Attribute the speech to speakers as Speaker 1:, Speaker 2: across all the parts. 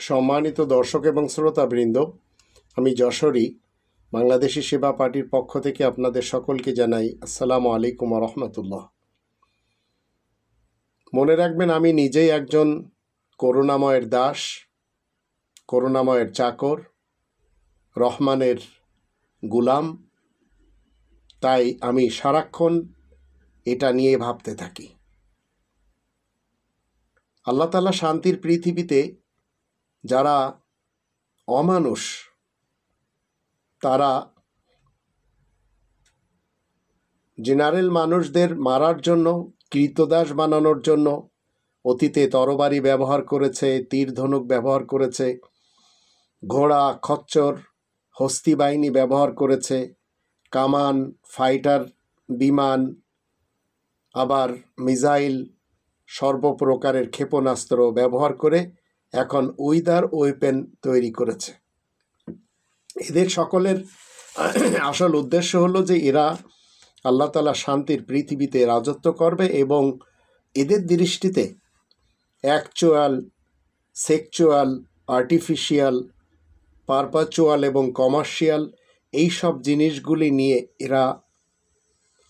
Speaker 1: সম্মানিত দর্শক এবং শ্রোতাবৃন্দ, আমি যশোরী বাংলাদেশি সেবা পার্টির পক্ষ থেকে আপনাদের সকলকে জানাই আসসালামু আলাইকুম ওয়া রাহমাতুল্লাহ। মনে রাখবেন, আমি নিজেই একজন করুণাময়ের দাস, করুণাময়ের চাকর, রহমানের গুলাম। তাই আমি সারাক্ষণ এটা নিয়ে ভাবতে থাকি। আল্লাহ তাআলা শান্তির পৃথিবীতে যারা অমানুষ, তারা জেনারেল মানুষদের মারার জন্য, কৃতদাস বানানোর জন্য অতীতে তরবারি ব্যবহার করেছে, তীর ধনুক ব্যবহার করেছে, ঘোড়া, খচ্চর, হস্তি বাহিনী ব্যবহার করেছে, কামান, ফাইটার বিমান, আবার মিসাইল, সর্বপ্রকারের ক্ষেপণাস্ত্র ব্যবহার করে এখন উইদার ওয়েপেন তৈরি করেছে। এদের সকলের আসল উদ্দেশ্য হলো যে এরা আল্লাহ তাআলা শান্তির পৃথিবীতে রাজত্ব করবে এবং এদের দৃষ্টিতে অ্যাকচুয়াল, সেক্সুয়াল, আর্টিফিশিয়াল, পারপাচুয়াল এবং কমার্শিয়াল এই সব জিনিসগুলি নিয়ে এরা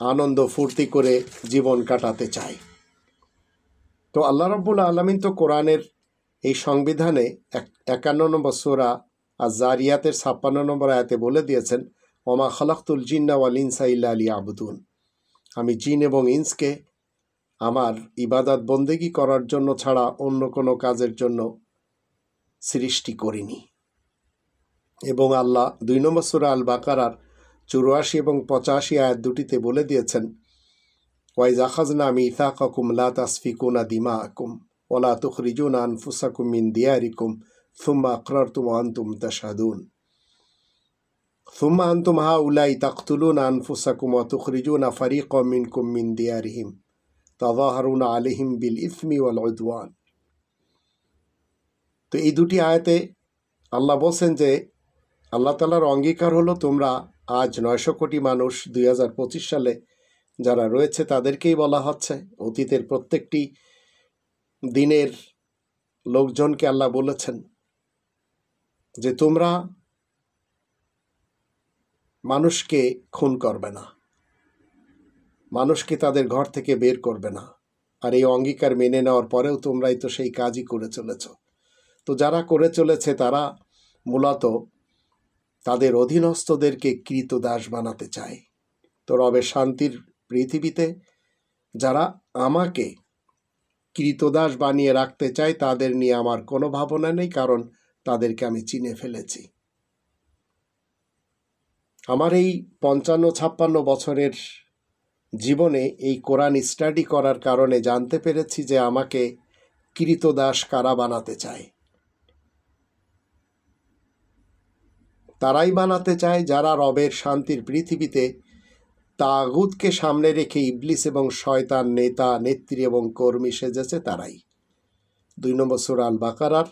Speaker 1: আনন্দ ফুর্তি করে জীবন কাটাতে চায়। তো আল্লাহ রাব্বুল আলামিন তো কোরআনের এই সংবিধানে 51 নম্বর সূরা আয-যারিয়াতের 56 নম্বর আয়াতে বলে দিয়েছেন, ওমা খালাকতুল জিন্না ওয়াল ইনসা ইল্লা লিয়াবুদুন। আমি জিন এবং ইনসকে আমার ইবাদত বন্দেগী করার জন্য ছাড়া অন্য কোনো কাজের জন্য সৃষ্টি করিনি। এবং আল্লাহ 2 নম্বর সূরা আল বাকারার 84 এবং 85 আয়াত দুটিতে বলে দিয়েছেন, ওয়াইজ আখাযনা মিসাকাকুম লা তাসফিকুনা দিমাআকুম ওয়া লা তুখরিজুনা আনফুসাকুম মিন দিয়ারিকুম সুম্মা আকরারতুম ওয়া আনতুম তাশহাদুন সুম্মা আনতুম হাউলাই তাকতুলুনা আনফুসাকুম ওয়া তুখরিজুনা ফারিকাম মিনকুম মিন দিয়ারিহিম তাযাহারুনা আলাইহিম বিল ইসমি ওয়াল উদওয়ান। তো এই দুটি আয়াতে আল্লাহ বলছেন যে আল্লাহ তাআলার অঙ্গীকার হলো, তোমরা আজ 900 কোটি মানুষ 2025 সালে যারা রয়েছে তাদেরকেই বলা হচ্ছে, অতীতের প্রত্যেকটি দিনের লোকজনকে আল্লাহ বলেছেন যে তোমরা মানুষকে খুন করবে না, মানুষকে তাদের ঘর থেকে বের করবে না। আর এই অঙ্গীকার মেনে নেওয়ার পরেও তোমরাই তো সেই কাজই করে চলেছ। তো যারা করে চলেছে তারা মূলত তাদের অধীনস্থদেরকে কৃতদাস বানাতে চায়। তো রবের শান্তির পৃথিবীতে যারা আমাকে কৃতদাস বানিয়ে রাখতে চায় তাদের নিয়ে আমার কোনো ভাবনা নেই, কারণ তাদেরকে আমি চিনে ফেলেছি। আমার এই 55-56 বছরের জীবনে এই কোরআন স্টাডি করার কারণে জানতে পেরেছি যে আমাকে কৃতদাস কারা বানাতে চায়। তারাই বানাতে চায় যারা রবের শান্তির পৃথিবীতে তাগুতকে সামনে রেখে ইবলিস এবং শয়তান নেতা, নেত্রী এবং কর্মী সেজেছে, তারাই। 2 নম্বর সূরা আল বাকারার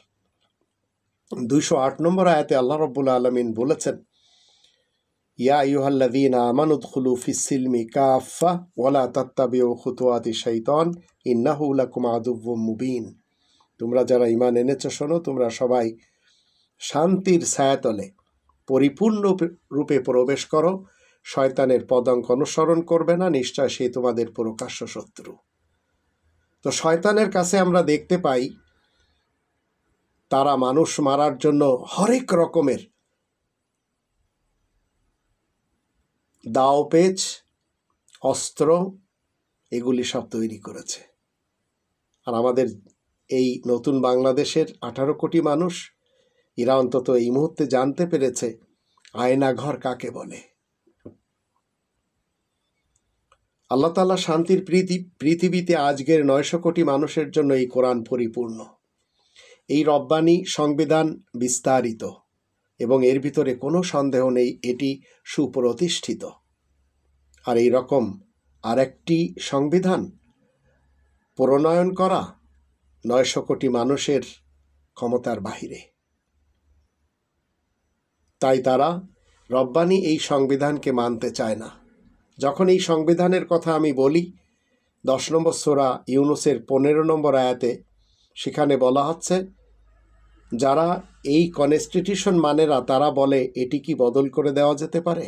Speaker 1: 208 নম্বর আয়াতে আল্লাহ রাব্বুল আলামিন বলেছেন, ইয়া আইয়ুহাল্লাযীনা আমানু উদখুলু ফিস-সিলমি কাফা ওয়া লা তাত্তাবিউ খুতুওয়াতিশ শাইতান ইন্নাহু লাকুম আদুউম মুবিন। তোমরা যারা ঈমান এনেছো, শোনো, তোমরা সবাই শান্তির ছায়াতলে পরিপূর্ণ রূপে প্রবেশ করো, শয়তানের পদাঙ্ক অনুসরণ করবে না, নিশ্চয় সে তোমাদের প্রকাশ্য শত্রু। তো শয়তানের কাছে আমরা দেখতে পাই তারা মানুষ মারার জন্য হরেক রকমের দাও পেচ, অস্ত্র এগুলি সব তৈরি করেছে। আর আমাদের এই নতুন বাংলাদেশের 18 কোটি মানুষ, এরা অন্তত এই মুহূর্তে জানতে পেরেছে আয়নাঘর কাকে বলে। আল্লাহ তাআলা শান্তির পৃথিবীতে আজকের 900 কোটি মানুষের জন্য এই কোরআন পরিপূর্ণ। এই রব্বানী সংবিধান বিস্তারিত এবং এর ভিতরে কোনো সন্দেহ নেই এটি সুপ্রতিষ্ঠিত। আর এই রকম আরেকটি সংবিধান প্রণয়ন করা 900 কোটি মানুষের ক্ষমতার বাহিরে। তাই তারা রব্বানী এই সংবিধানকে মানতে চায় না। যখন এই সংবিধানের কথা আমি বলি, 10 নম্বর সূরা ইউনূসের 15 নম্বর আয়াতে সেখানে বলা হচ্ছে যারা এই কনস্টিটিউশন মানে না, তারা বলে এটি কি বদল করে দেওয়া যেতে পারে?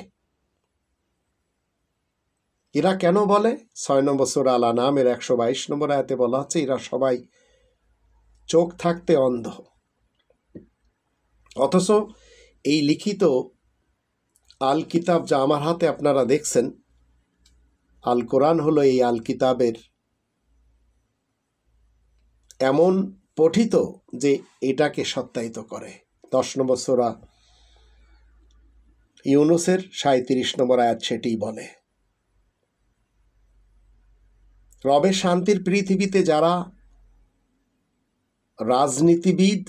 Speaker 1: এরা কেন বলে? 6 নম্বর সূরা আল আনআমের 122 নম্বর আয়াতে বলা হচ্ছে এরা সবাই চোখ থাকতে অন্ধ। অথচ এই লিখিত আল কিতাব যা আমার হাতে আপনারা দেখছেন, আল কোরআন হলো এই আল কিতাবের এমন পঠিত যে এটাকে সত্যায়িত করে। 10 নম্বর সূরা ইউনুসের 37 নম্বর আয়াত সেটিই বলে। রবের শান্তির পৃথিবীতে যারা রাজনীতিবিদ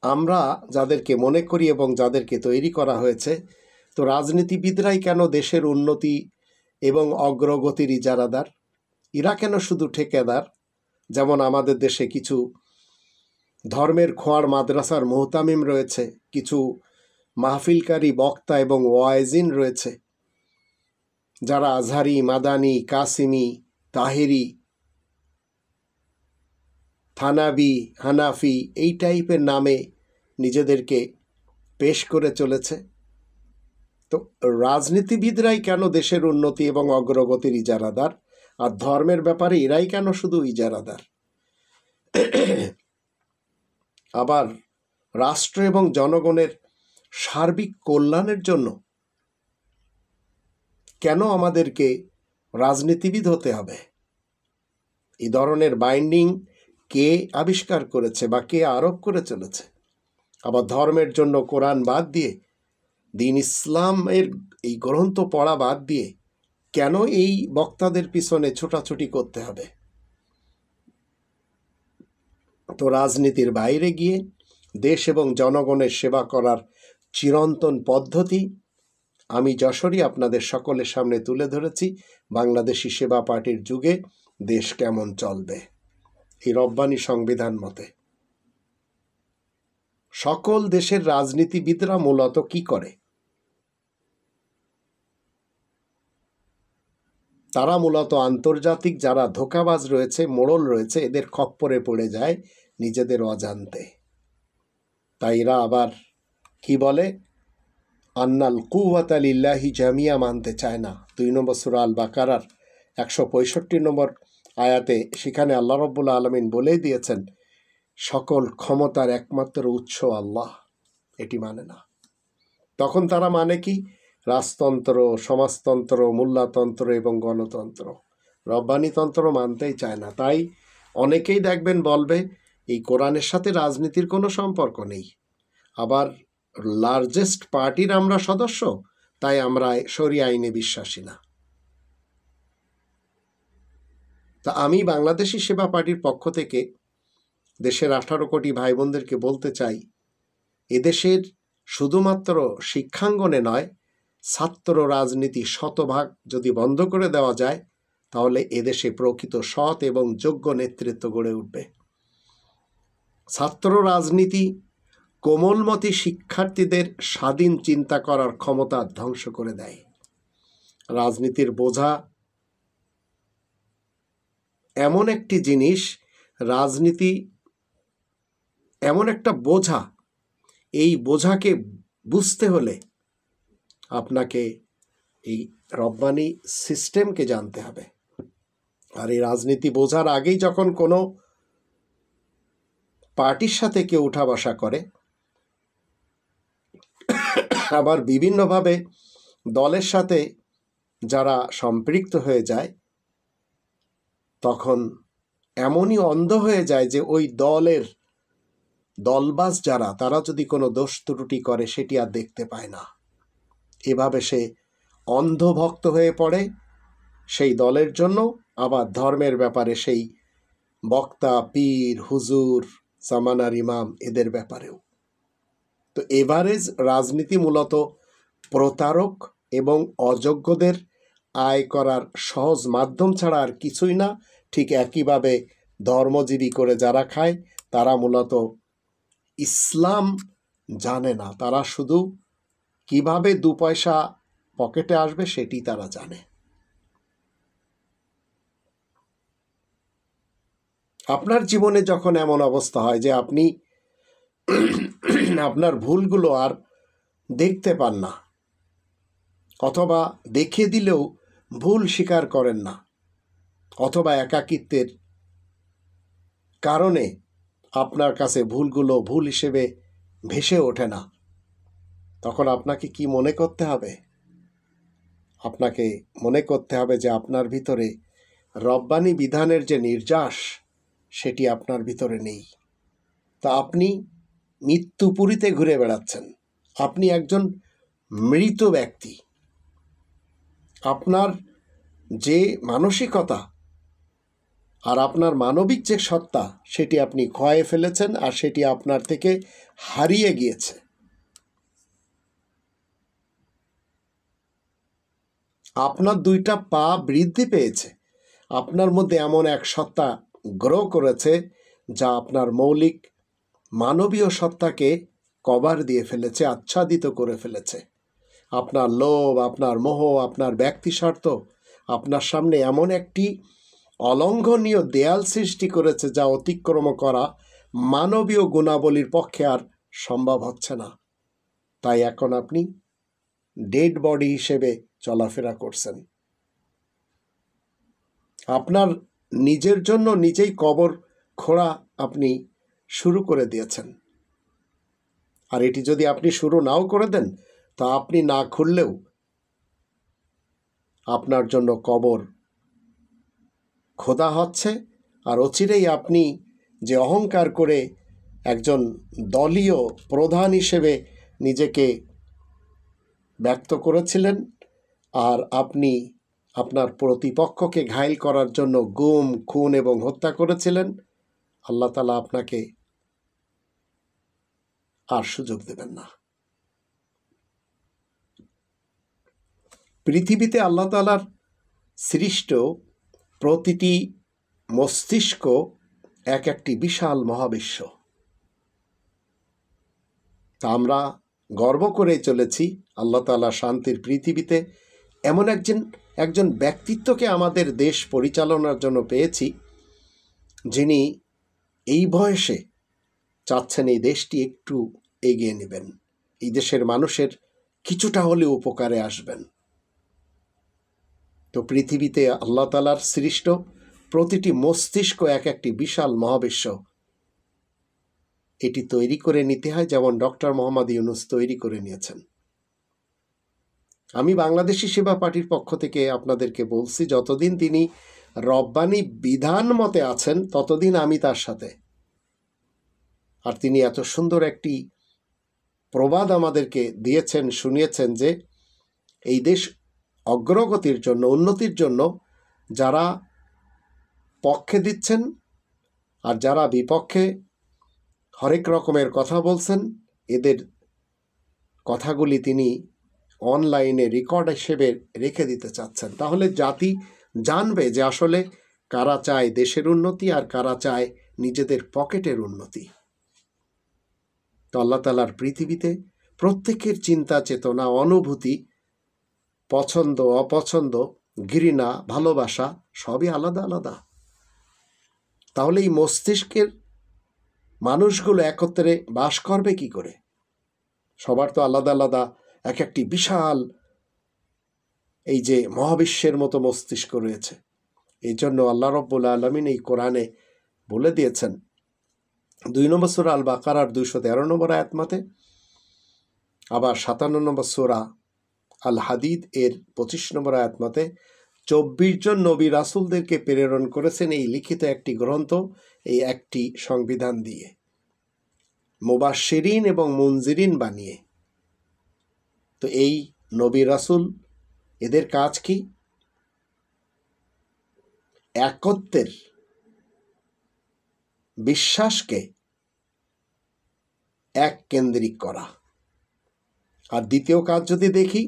Speaker 1: আমরা যাদেরকে মনে করি এবং যাদেরকে তৈরি করা হয়েছে, তো রাজনীতিবিদরাই কেন দেশের উন্নতি এবং অগ্রগতির ইজারাদার? এরা কেন শুধু ঠেকেদার? যেমন আমাদের দেশে কিছু ধর্মের খোয়ার মাদ্রাসার মুহতামিম রয়েছে, কিছু মাহফিলকারী বক্তা এবং ওয়াইজিন রয়েছে, যারা আজহারি, মাদানি, কাসিমি, তাহেরি, থানাবি, হানাফি এই টাইপের নামে নিজেদেরকে পেশ করে চলেছে। তো রাজনীতিবিদরাই কেন দেশের উন্নতি এবং অগ্রগতির ইজারাদার, আর ধর্মের ব্যাপারে এরাই কেন শুধু ইজারাদার? আবার রাষ্ট্র এবং জনগণের সার্বিক কল্যাণের জন্য কেন আমাদেরকে রাজনীতিবিদ হতে হবে? এই ধরনের বাইন্ডিং কে আবিষ্কার করেছে বা কে আরোপ করে চলেছে? আবার ধর্মের জন্য কোরআন বাদ দিয়ে, দিন ইসলামের এই গ্রন্থ পড়া বাদ দিয়ে কেন এই বক্তাদের পিছনে ছোটাছুটি করতে হবে? তো রাজনীতির বাইরে গিয়ে দেশ এবং জনগণের সেবা করার চিরন্তন পদ্ধতি আমি যশোরই আপনাদের সকলের সামনে তুলে ধরেছি। বাংলাদেশি সেবা পার্টির যুগে দেশ কেমন চলবে এই রব্বানী সংবিধান মতে। সকল দেশের রাজনীতিবিদরা মূলত কি করে? তারা মূলত আন্তর্জাতিক যারা ধোঁকাবাজ রয়েছে, মোড়ল রয়েছে, এদের খপ্পরে পড়ে যায় নিজেদের অজান্তে। তাই এরা আবার কি বলে? আন্নাল কুওয়াতা লিল্লাহি জামিয়া মানতে চায় না। 2 নম্বর সূরা আল বাকারার 165 নম্বর আয়াতে সেখানে আল্লাহ রাব্বুল আলামিন বলেই দিয়েছেন সকল ক্ষমতার একমাত্র উৎস আল্লাহ, এটি মানে না। তখন তারা মানে কি? রাজতন্ত্র, সমাজতন্ত্র, মোল্লাতন্ত্র এবং গণতন্ত্র, রব্বানিতন্ত্র মানতেই চায় না। তাই অনেকেই দেখবেন বলবে এই কোরআনের সাথে রাজনীতির কোনো সম্পর্ক নেই। আবার লার্জেস্ট পার্টির আমরা সদস্য, তাই আমরা শরিয়া আইনে বিশ্বাসী না। তা আমি বাংলাদেশি সেবা পার্টির পক্ষ থেকে দেশের 18 কোটি ভাই বোনদেরকে বলতে চাই, এদেশের শুধুমাত্র শিক্ষাঙ্গনে নয়, ছাত্র রাজনীতি শতভাগ যদি বন্ধ করে দেওয়া যায়, তাহলে এদেশে প্রকৃত সৎ এবং যোগ্য নেতৃত্ব গড়ে উঠবে। ছাত্র রাজনীতি কোমলমতি শিক্ষার্থীদের স্বাধীন চিন্তা করার ক্ষমতা ধ্বংস করে দেয়। রাজনীতির বোঝা এমন একটি জিনিস, রাজনীতি এমন একটা বোঝা, এই বোঝাকে বুঝতে হলে আপনাকে এই রব্বানি সিস্টেমকে জানতে হবে। আর এই রাজনীতি বোঝার আগেই যখন কোনো পার্টির সাথে কেউ উঠা বসা করে, আবার বিভিন্নভাবে দলের সাথে যারা সম্পৃক্ত হয়ে যায়, তখন এমনই অন্ধ হয়ে যায় যে ওই দলের দলবাজ যারা, তারা যদি কোনো দোষ ত্রুটি করে সেটি আর দেখতে পায় না। এভাবে সে অন্ধভক্ত হয়ে পড়ে সেই দলের জন্য, আবার ধর্মের ব্যাপারে সেই বক্তা, পীর, হুজুর, জামানার ইমাম এদের ব্যাপারেও। তো এভারেজ রাজনীতি মূলত প্রতারক এবং অযোগ্যদের আয় করার সহজ মাধ্যম ছাড়া আর কিছুই না। ঠিক একইভাবে ধর্মজীবী করে যারা খায়, তারা মূলত ইসলাম জানে না, তারা শুধু কিভাবে 2 পয়সা পকেটে আসবে সেটি তারা জানে। আপনার জীবনে যখন এমন অবস্থা হয় যে আপনি আপনার ভুলগুলো আর দেখতে পান না, অথবা দেখিয়ে দিলেও ভুল স্বীকার করেন না, অথবা একাকিত্বের কারণে আপনার কাছে ভুলগুলো ভুল হিসেবে ভেসে ওঠে না, তখন আপনাকে কি মনে করতে হবে? আপনাকে মনে করতে হবে যে আপনার ভিতরে রব্বানি বিধানের যে নির্যাস, সেটি আপনার ভিতরে নেই। তা আপনি মৃত্যুপুরীতে ঘুরে বেড়াচ্ছেন। আপনি একজন মৃত ব্যক্তি। আপনার যে মানসিকতা আর আপনার মানবিক যে সত্তা, সেটি আপনি ক্ষয়ে ফেলেছেন, আর সেটি আপনার থেকে হারিয়ে গিয়েছে। আপনার দুইটা পা বৃদ্ধি পেয়েছে। আপনার মধ্যে এমন এক সত্তা গ্রো করেছে যা আপনার মৌলিক মানবীয় সত্তাকে কভার দিয়ে ফেলেছে, আচ্ছাদিত করে ফেলেছে। আপনার লোভ, আপনার মোহ, আপনার ব্যক্তি স্বার্থ আপনার সামনে এমন একটি অলঙ্ঘনীয় দেয়াল সৃষ্টি করেছে যা অতিক্রম করা মানবীয় গুণাবলীর পক্ষে আর সম্ভব হচ্ছে না। তাই এখন আপনি ডেড বডি হিসেবে চলাফেরা করছেন। আপনার নিজের জন্য নিজেই কবর খোঁড়া আপনি শুরু করে দিয়েছেন। আর এটি যদি আপনি শুরু নাও করে দেন, তা আপনি না খুললেও আপনার জন্য কবর খোদা হচ্ছে। আর অচিরেই আপনি যে অহংকার করে একজন দলীয় প্রধান হিসেবে নিজেকে ব্যক্ত করেছিলেন, আর আপনি আপনার প্রতিপক্ষকে ঘায়েল করার জন্য গুম, খুন এবং হত্যা করেছিলেন, আল্লাহ তাআলা আপনাকে আর সুযোগ দেবেন না। পৃথিবীতে আল্লাহ তাআলার সৃষ্ট প্রতিটি মস্তিষ্ক এক একটি বিশাল মহাবিশ্ব। তা আমরা গর্ব করে চলেছি আল্লাহ তাআলা শান্তির পৃথিবীতে এমন একজন ব্যক্তিত্বকে আমাদের দেশ পরিচালনার জন্য পেয়েছি, যিনি এই বয়সে চাচ্ছেন এই দেশটি একটু এগিয়ে নেবেন, এই দেশের মানুষের কিছুটা হলেও উপকারে আসবেন। তো পৃথিবীতে আল্লাহ তাআলার সৃষ্ট প্রতিটি মস্তিষ্ক এক একটি বিশাল মহাবিশ্ব। এটি তৈরি করে নিতে হয় যেমন ডক্টর মোহাম্মদ ইউনূস তৈরি করে নিয়েছেন। আমি বাংলাদেশি সেবা পার্টির পক্ষ থেকে আপনাদেরকে বলছি, যতদিন তিনি রব্বানি বিধান মতে আছেন ততদিন আমি তার সাথে। আর তিনি এত সুন্দর একটি প্রবাদ আমাদেরকে দিয়েছেন, শুনিয়েছেন যে এই দেশ অগ্রগতির জন্য, উন্নতির জন্য যারা পক্ষে দিচ্ছেন আর যারা বিপক্ষে হরেক রকমের কথা বলছেন, এদের কথাগুলি তিনি অনলাইনে রেকর্ড হিসেবে রেখে দিতে চাচ্ছেন। তাহলে জাতি জানবে যে আসলে কারা চায় দেশের উন্নতি আর কারা চায় নিজেদের পকেটের উন্নতি। তো আল্লাহ তাআলার পৃথিবীতে প্রত্যেকের চিন্তা, চেতনা, অনুভূতি, পছন্দ, অপছন্দ, ঘৃণা, ভালোবাসা সবই আলাদা আলাদা। তাহলে এই মস্তিষ্কের মানুষগুলো একত্রে বাস করবে কি করে? সবার তো আলাদা আলাদা এক একটি বিশাল এই যে মহাবিশ্বের মতো মস্তিষ্ক রয়েছে। এই জন্য আল্লাহ রব্বুল আলামিন এই কোরআনে বলে দিয়েছেন 2 নম্বর সূরা আল বাকারার 213 নম্বর আয়াত মতে, আবার 57 নম্বর সূরা আল হাদিদ এর 25 নম্বর আয়াত মতে 24 জন নবী রাসূলদেরকে প্রেরণ করেছেন এই লিখিত একটি গ্রন্থ, এই একটি সংবিধান দিয়ে, মুবাশশিরিন এবং মুনজিরিন বানিয়ে। তো এই নবী রাসূল এদের কাজ কি? একত্বের বিশ্বাসকে এক কেন্দ্রিক করা। আর দ্বিতীয় কাজ যদি দেখি,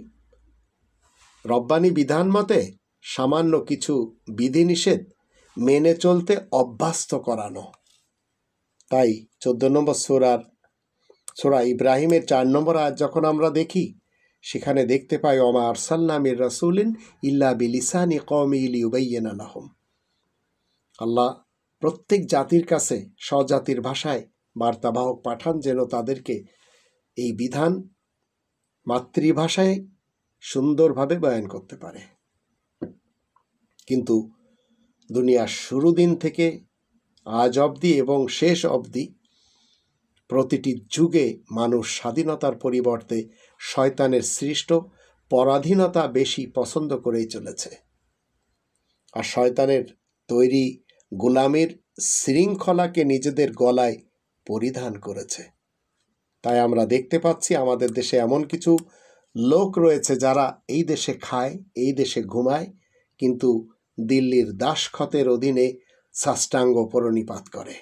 Speaker 1: রব্বানি বিধান মতে সামান্য কিছু বিধিনিষেধ মেনে চলতে অভ্যস্ত করানো। তাই 14 নম্বর সূরা ইব্রাহিমের 4 নম্বর আয়াত যখন আমরা দেখি, সেখানে দেখতে পাই ওমা আরসালনা মির রাসূলিন ইল্লা বিলিসানি কওমিহি লিয়ুবাইয়িনা লাহুম। আল্লাহ প্রত্যেক জাতির কাছে স্বজাতির ভাষায় বার্তাবাহক পাঠান, যেন তাদেরকে এই বিধান মাতৃভাষায় সুন্দরভাবে বয়ান করতে পারে। কিন্তু দুনিয়ার শুরু দিন থেকে আজ অবধি এবং শেষ অবধি প্রতিটি যুগে মানুষ স্বাধীনতার পরিবর্তে শয়তানের সৃষ্ট পরাধীনতা বেশি পছন্দ করেই চলেছে, আর শয়তানের তৈরি গোলামির শৃঙ্খলাকে নিজেদের গলায় পরিধান করেছে। তাই আমরা দেখতে পাচ্ছি আমাদের দেশে এমন কিছু লোক রয়েছে যারা এই দেশে খায়, এই দেশে ঘুমায়, কিন্তু দিল্লির দাসখতের অধীনে সাষ্টাঙ্গ প্রণিপাত করে।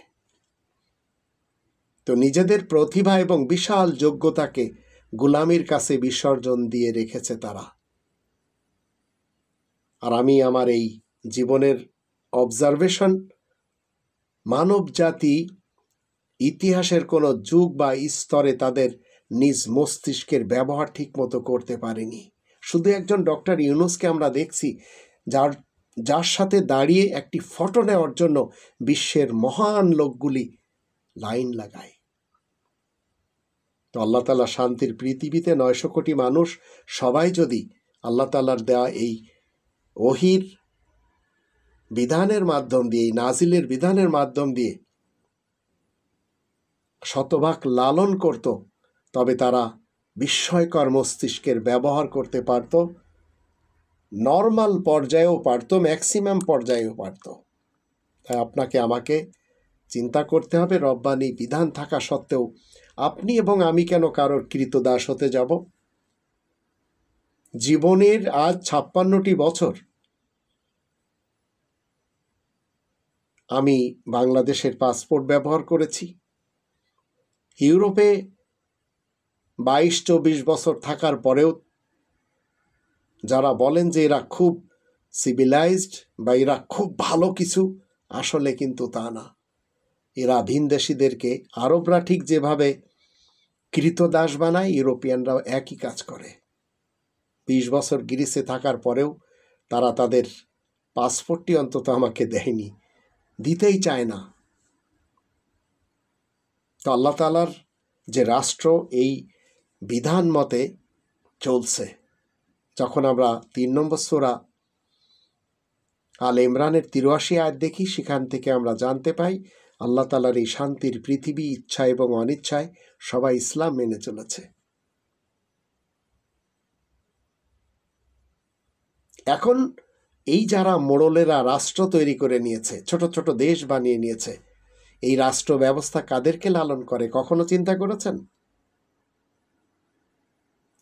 Speaker 1: তো নিজেদের প্রতিভা এবং বিশাল যোগ্যতাকে গোলামির কাছে বিসর্জন দিয়ে রেখেছে তারা। আর আমি আমার এই জীবনের অবজারভেশন, মানব জাতি ইতিহাসের কোনো যুগ বা স্তরে তাদের নিজ মস্তিষ্কের ব্যবহার ঠিকমতো করতে পারেনি। শুধু একজন ডক্টর ইউনূসকে আমরা দেখছি, যার সাথে দাঁড়িয়ে একটি ফটো নেওয়ার জন্য বিশ্বের মহান লোকগুলি লাইন লাগায়। তো আল্লাহ তাআলা শান্তির পৃথিবীতে 900 কোটি মানুষ সবাই যদি আল্লাহ তাআলার দেওয়া এই ওহির বিধানের মাধ্যম দিয়ে, এই নাজিলের বিধানের মাধ্যম দিয়ে শতভাগ লালন করত, তবে তারা বিস্ময়কর মস্তিষ্কের ব্যবহার করতে পারত, নর্মাল পর্যায়েও পারত, ম্যাক্সিমাম পর্যায়েও পারত। তাই আপনাকে আমাকে চিন্তা করতে হবে, রব্বানি বিধান থাকা সত্ত্বেও আপনি এবং আমি কেন কারোর কৃতদাস হতে যাব? জীবনের আজ 56টি বছর আমি বাংলাদেশের পাসপোর্ট ব্যবহার করেছি। ইউরোপে 22-24 বছর থাকার পরেও যারা বলেন যে এরা খুব সিভিলাইজড বা এরা খুব ভালো কিছু, আসলে কিন্তু তা না। এরা ভিনদেশীদেরকে, আরবরা ঠিক যেভাবে কৃতদাস বানায়, ইউরোপিয়ানরাও একই কাজ করে। 20 বছর গ্রিসে থাকার পরেও তারা তাদের পাসপোর্টটি অন্তত আমাকে দেয়নি, দিতেই চায় না। তো আল্লাহ তাআলার যে রাষ্ট্র এই বিধান মতে চলছে, যখন আমরা 3 নম্বর সূরা আল ইমরানের 83 আয়াত দেখি, সেখান থেকে আমরা জানতে পাই আল্লাহ তাআলার এই শান্তির পৃথিবী ইচ্ছা এবং অনিচ্ছায় সবাই ইসলাম মেনে চলেছে। এখন এই যারা মোড়লেরা রাষ্ট্র তৈরি করে নিয়েছে, ছোট ছোট দেশ বানিয়ে নিয়েছে, এই রাষ্ট্র ব্যবস্থা কাদেরকে লালন করে কখনো চিন্তা করেছেন?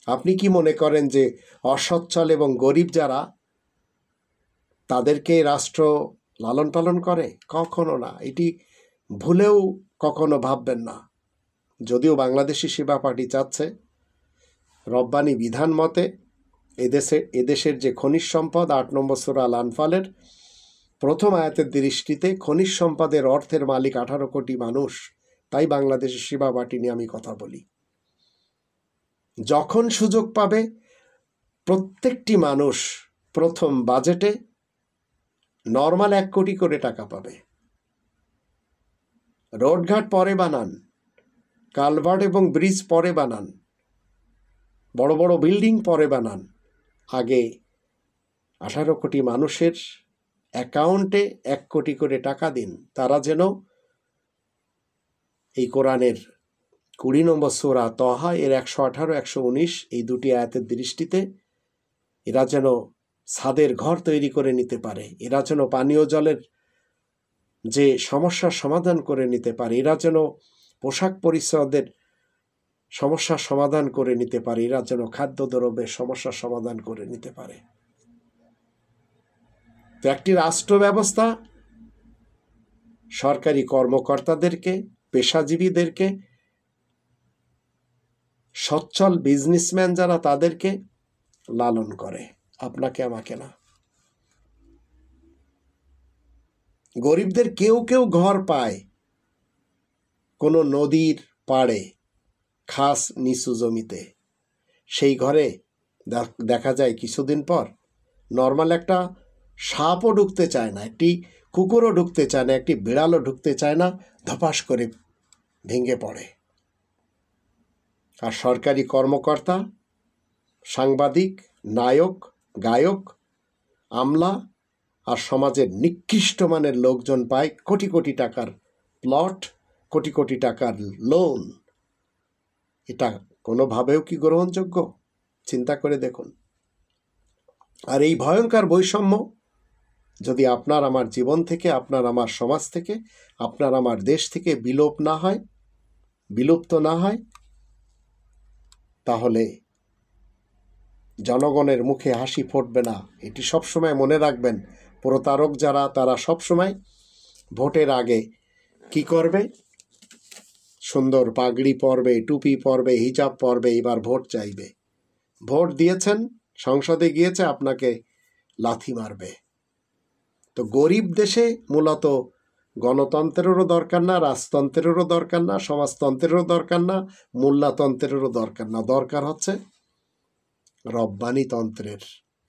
Speaker 1: আপনি কি মনে করেন যে অসচ্ছল এবং গরিব যারা, তাদেরকে রাষ্ট্র লালন পালন করে? কখনো না, এটি ভুলেও কখনো ভাববেন না। যদিও বাংলাদেশি সেবা পার্টি চাচ্ছে রব্বানি বিধান মতে এদেশের যে খনিজ সম্পদ, 8 নম্বর সূরা আল আনফালের 1ম আয়াতের দৃষ্টিতে খনিজ সম্পদের অর্থের মালিক 18 কোটি মানুষ। তাই বাংলাদেশের সেবা পার্টি নিয়ে আমি কথা বলি। যখন সুযোগ পাবে প্রত্যেকটি মানুষ প্রথম বাজেটে নর্মাল 1 কোটি করে টাকা পাবে। রোডঘাট পরে বানান, কালভার্ট এবং ব্রিজ পরে বানান, বড় বড় বিল্ডিং পরে বানান, আগে 18 কোটি মানুষের অ্যাকাউন্টে 1 কোটি করে টাকা দিন। তারা যেন এই কোরআনের 20 নম্বর সূরা তহা এর 118, 119 এই দুটি আয়াতের দৃষ্টিতে এরা যেন ছাদের ঘর তৈরি করে নিতে পারে, এরা যেন পানীয় জলের যে সমস্যার সমাধান করে নিতে পারে, এরা যেন পোশাক পরিচ্ছদের সমস্যার সমাধান করে নিতে পারে, এরা যেন খাদ্যদ্রব্যের সমস্যার সমাধান করে নিতে পারে। তো একটি রাষ্ট্র ব্যবস্থা সরকারি কর্মকর্তাদেরকে, পেশাজীবীদেরকে, সচ্ছল বিজনেসম্যান যারা, তাদেরকে লালন করে, আপনাকে আমাকে না। গরিবদের কেউ কেউ ঘর পায় কোনো নদীর পাড়ে, খাস নিচু জমিতে। সেই ঘরে দেখা যায় কিছুদিন পর নর্মাল একটা সাপও ঢুকতে চায় না, একটি কুকুরও ঢুকতে চায় না, একটি বিড়ালও ঢুকতে চায় না, ধপাস করে ভেঙে পড়ে। আর সরকারি কর্মকর্তা, সাংবাদিক, নায়ক, গায়ক, আমলা আর সমাজের নিকৃষ্ট মানের লোকজন পায় কোটি কোটি টাকার প্লট, কোটি কোটি টাকার লোন। এটা কোনোভাবেও কি গ্রহণযোগ্য? চিন্তা করে দেখুন। আর এই ভয়ঙ্কর বৈষম্য যদি আপনার আমার জীবন থেকে, আপনার আমার সমাজ থেকে, আপনার আমার দেশ থেকে বিলুপ্ত না হয়, তাহলে জনগণের মুখে হাসি ফুটবে না। এটি সবসময় মনে রাখবেন। প্রতারক যারা, তারা সবসময় ভোটের আগে কি করবে? সুন্দর পাগড়ি পরবে, টুপি পরবে, হিজাব পরবে, এবার ভোট চাইবে। ভোট দিয়েছেন, সংসদে গিয়েছে, আপনাকে লাথি মারবে। তো গরিব দেশে মূলত গণতন্ত্রেরও দরকার না, রাজতন্ত্রেরও দরকার না, সমাজতন্ত্রেরও দরকার না, মোল্লাতন্ত্রেরও দরকার না। দরকার হচ্ছে রব্বানিতন্ত্রের।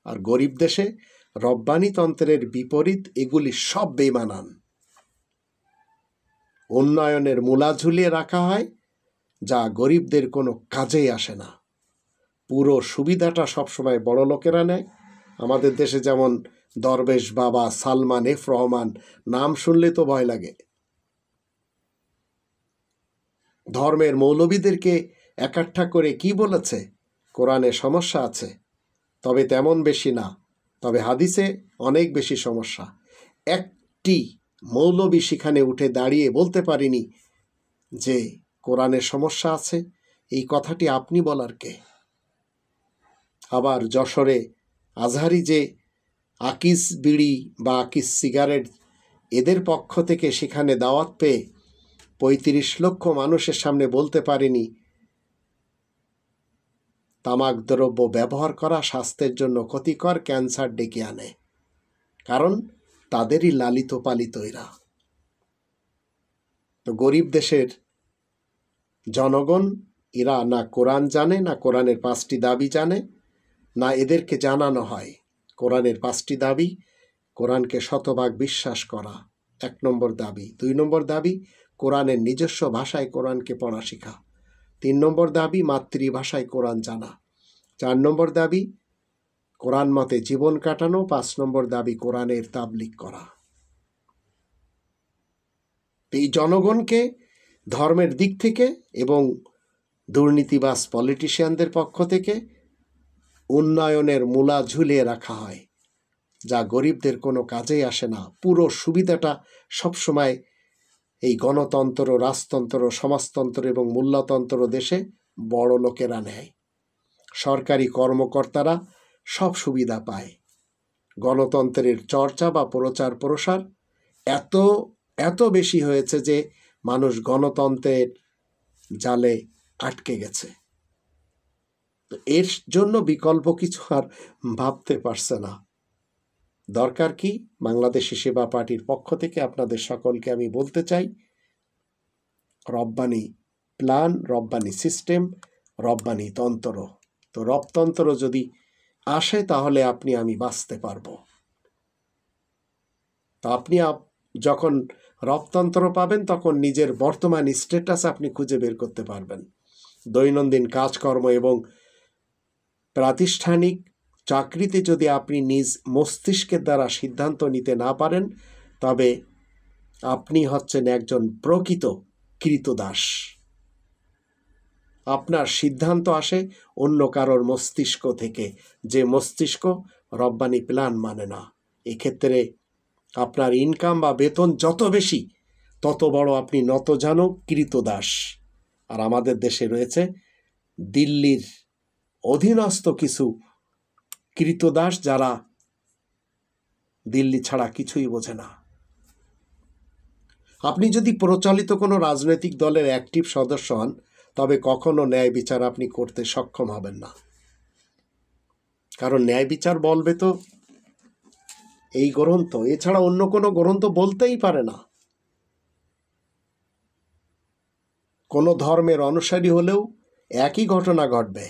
Speaker 1: আর গরিব দেশে রব্বানিতন্ত্রের বিপরীত এগুলি সব বেমানান। উন্নয়নের মূলা ঝুলিয়ে রাখা হয়, যা গরিবদের কোনো কাজেই আসে না। পুরো সুবিধাটা সবসময় বড় লোকেরা নেয়। আমাদের দেশে যেমন দরবেশ বাবা সালমান এফ রহমান, নাম শুনলে তো ভয় লাগে। ধর্মের মৌলবীদেরকে একাঠা করে কি বলেছে? কোরআনে সমস্যা আছে, তবে তেমন বেশি না, তবে হাদিসে অনেক বেশি সমস্যা। একটি মৌলবী সেখানে উঠে দাঁড়িয়ে বলতে পারিনি যে কোরআনে সমস্যা আছে। এই কথাটি আপনি বলার কে? আবার যশোরে আজহারি যে আকিস বিড়ি বা আকিস সিগারেট, এদের পক্ষ থেকে সেখানে দাওয়াত পেয়ে ৩৫ লক্ষ মানুষের সামনে বলতে পারেনি তামাক দ্রব্য ব্যবহার করা স্বাস্থ্যের জন্য ক্ষতিকর, ক্যান্সার ডেকে আনে। কারণ তাদেরই লালিত পালিত এরা। তো গরিব দেশের জনগণ, এরা না কোরআন জানে, না কোরআনের 5টি দাবি জানে, না এদেরকে জানানো হয়। কোরআনের 5টি দাবি: কোরআনকে শতভাগ বিশ্বাস করা 1 নম্বর দাবি। 2 নম্বর দাবি, কোরআনের নিজস্ব ভাষায় কোরআনকে পড়া শেখা। 3 নম্বর দাবি, মাতৃভাষায় কোরআন জানা। 4 নম্বর দাবি, কোরআন মতে জীবন কাটানো। 5 নম্বর দাবি, কোরআনের তাবলীগ করা। এই জনগণকে ধর্মের দিক থেকে এবং দুর্নীতিবাজ পলিটিশিয়ানদের পক্ষ থেকে উন্নয়নের মূলা ঝুলিয়ে রাখা হয়, যা গরিবদের কোনো কাজেই আসে না। পুরো সুবিধাটা সবসময় এই গণতন্ত্র, রাজতন্ত্র, সমাজতন্ত্র এবং মূল্যতন্ত্র দেশে বড় লোকেরা নেয়। সরকারি কর্মকর্তারা সব সুবিধা পায়। গণতন্ত্রের চর্চা বা প্রচার প্রসার এত বেশি হয়েছে যে মানুষ গণতন্ত্রের জালে আটকে গেছে। তো এর জন্য বিকল্প কিছু আর ভাবতে পারছে না। দরকার কি? বাংলাদেশি সেবা পার্টির পক্ষ থেকে আপনাদের সকলকে আমি বলতে চাই, রব্বানি প্ল্যান, রব্বানি সিস্টেম, রব্বানি তন্ত্র। তো রবতন্ত্র যদি আসে তাহলে আপনি আমি বাঁচতে পারবো। তো আপনি যখন রবতন্ত্র পাবেন তখন নিজের বর্তমান স্ট্যাটাস আপনি খুঁজে বের করতে পারবেন। দৈনন্দিন কাজকর্ম এবং প্রাতিষ্ঠানিক চাকরিতে যদি আপনি নিজ মস্তিষ্কের দ্বারা সিদ্ধান্ত নিতে না পারেন, তবে আপনি হচ্ছেন একজন প্রকৃত কৃতদাস। আপনার সিদ্ধান্ত আসে অন্য কারোর মস্তিষ্ক থেকে, যে মস্তিষ্ক রব্বানি প্ল্যান মানে না। এক্ষেত্রে আপনার ইনকাম বা বেতন যত বেশি, তত বড় আপনি নতজানু কৃতদাস। আর আমাদের দেশে রয়েছে দিল্লির অধীনস্থ কিছু কৃতদাস, যারা দিল্লি ছাড়া কিছুই বোঝে না। আপনি যদি প্রচলিত কোনো রাজনৈতিক দলের অ্যাক্টিভ সদস্য হন, তবে কখনো ন্যায় বিচার আপনি করতে সক্ষম হবেন না। কারণ ন্যায় বিচার বলবে তো এই গ্রন্থ, এছাড়া অন্য কোনো গ্রন্থ বলতেই পারে না। কোনো ধর্মের অনুসারী হলেও একই ঘটনা ঘটবে।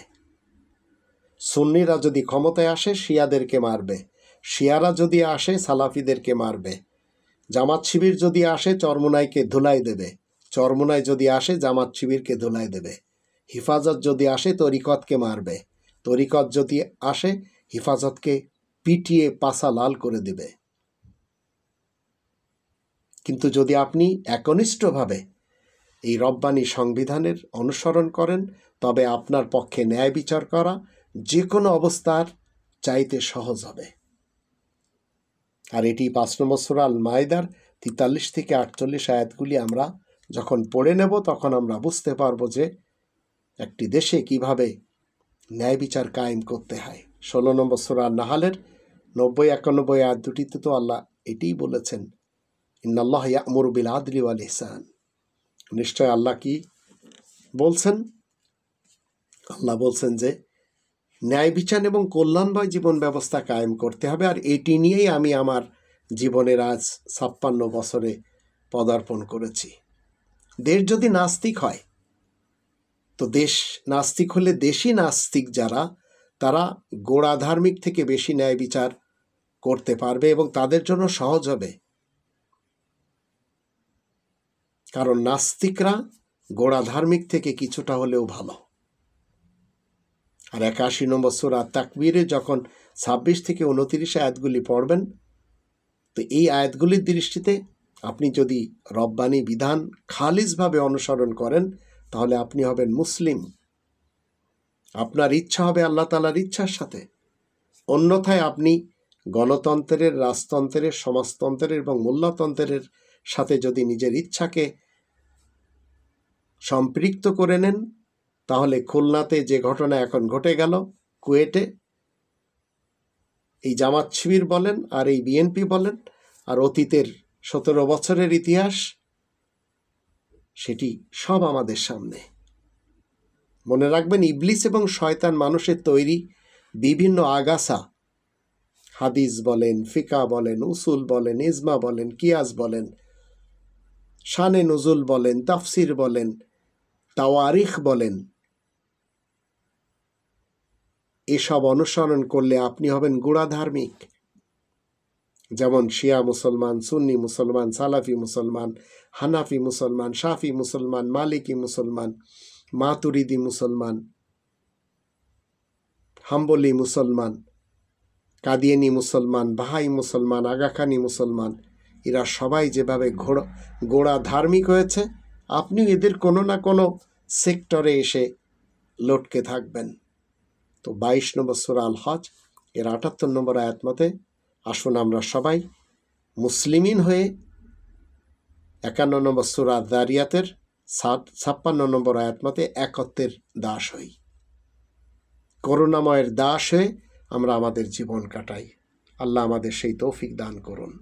Speaker 1: সুন্নিরা যদি ক্ষমতায় আসে শিয়াদেরকে মারবে, শিয়ারা যদি আসে সালাফিদেরকে মারবে, জামাত শিবির যদি আসে চরমোনাইকে ধুলাই দেবে, চরমোনাই যদি আসে জামাত শিবিরকে ধুলাই দেবে। হিফাজত যদি আসে তরিকতকে মারবে, তরিকত যদি আসে হিফাজতকে পিটিয়ে পাছা লাল করে দেবে। কিন্তু যদি আপনি একনিষ্ঠভাবে এই রব্বানী সংবিধানের অনুসরণ করেন, তবে আপনার পক্ষে ন্যায় বিচার করা যে কোনো অবস্থার চাইতে সহজ হবে। আর এটি 5 নম্বর সূরা আল মাইদার 43 থেকে 48 আয়াতগুলি আমরা যখন পড়ে নেব তখন আমরা বুঝতে পারব যে একটি দেশে কিভাবে ন্যায় বিচার কায়েম করতে হয়। 16 নম্বর সূরা নাহালের 90-91 আয়াত দুটিতে তো আল্লাহ এটিই বলেছেন, ইন্নাল্লাহ ইয়া'মুরু বিল আদলি ওয়াল ইহসান। নিশ্চয় আল্লাহ কি বলছেন? আল্লাহ বলছেন যে ন্যায় বিচার এবং কল্যাণময় জীবন ব্যবস্থা কায়েম করতে হবে। আর এটি নিয়েই আমি আমার জীবনের আজ 56 বছরে পদার্পণ করেছি। দেশ যদি নাস্তিক হয়, তো দেশ নাস্তিক হলে দেশই নাস্তিক যারা, তারা গোড়া ধার্মিক থেকে বেশি ন্যায় বিচার করতে পারবে এবং তাদের জন্য সহজ হবে। কারণ নাস্তিকরা গোড়া ধার্মিক থেকে কিছুটা হলেও ভালো। আর 81 নম্বর সূরা তাকবীরে যখন 26 থেকে 29 আয়াতগুলি পড়বেন, তো এই আয়াতগুলির দৃষ্টিতে আপনি যদি রব্বানী বিধান খালিসভাবে অনুসরণ করেন তাহলে আপনি হবেন মুসলিম। আপনার ইচ্ছা হবে আল্লাহ তাআলার ইচ্ছার সাথে। অন্যথায় আপনি গণতন্ত্রের, রাজতন্ত্রের, সমাজতন্ত্রের এবং মোল্লাতন্ত্রের সাথে যদি নিজের ইচ্ছাকে সম্পৃক্ত করে নেন, তাহলে খুলনাতে যে ঘটনা এখন ঘটে গেল, কুয়েটে, এই জামাত শিবির বলেন আর এই বিএনপি বলেন, আর অতীতের 17 বছরের ইতিহাস, সেটি সব আমাদের সামনে। মনে রাখবেন, ইবলিস এবং শয়তান মানুষের তৈরি বিভিন্ন আগাছা, হাদিস বলেন, ফিকা বলেন, উসুল বলেন, ইজমা বলেন, কিয়াস বলেন, শানে নুজুল বলেন, তাফসির বলেন, তাওয়ারিখ বলেন, এসব অনুসরণ করলে আপনি হবেন গোড়া ধার্মিক। যেমন শিয়া মুসলমান, সুন্নি মুসলমান, সালাফি মুসলমান, হানাফি মুসলমান, শাফি মুসলমান, মালিকি মুসলমান, মাতুরিদি মুসলমান, হাম্বলি মুসলমান, কাদিয়ানি মুসলমান, বাহাই মুসলমান, আগাখানি মুসলমান, এরা সবাই যেভাবে গোড়া ধার্মিক হয়েছে, আপনি এদের কোনো না কোনো সেক্টরে এসে লটকে থাকবেন। তো 22 নম্বর সূরা আল হজ এর 78 নম্বর আয়াত মতে আসুন আমরা সবাই মুসলিমিন হয়ে 51 নম্বর সূরা যারিয়াতের 56 নম্বর আয়াত মতে একত্বের দাস হই, করুণাময়ের দাস হয়ে আমরা আমাদের জীবন কাটাই। আল্লাহ আমাদের সেই তৌফিক দান করুন।